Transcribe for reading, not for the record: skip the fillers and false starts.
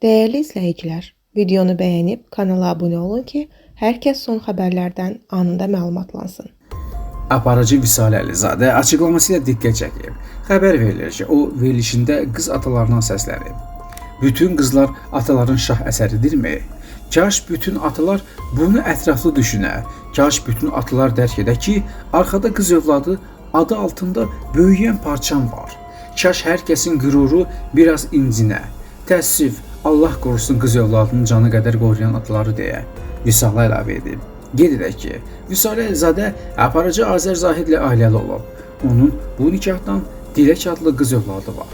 Değerli izləyicilər, videonu bəyənib kanala abunə olun ki, hər kəs son xəbərlərdən anında məlumatlansın. Aparıcı Vüsal Əlizadə açıqlaması ilə diqqət çəkib. Xəbər verilir ki, o verilişində qız atalarından səslənib. Bütün qızlar ataların şah əsəridirmi? Kaş bütün atalar bunu ətraflı düşünə. Kaş bütün atalar dərk edə ki, arxada qız övladı adı altında böyüyən parçam var. Kaş hər kəsin qüruru biraz incinə. Təəssüf, Allah qorusun qız övladının canı qədər qoruyan ataları deyə Vüsala əlavə edib. Qeyd edək ki, Vüsal Əlizadə aparıcı Azər Zahidlə ailəli olub. Onun bu nikahdan Dilək adlı qız övladı var.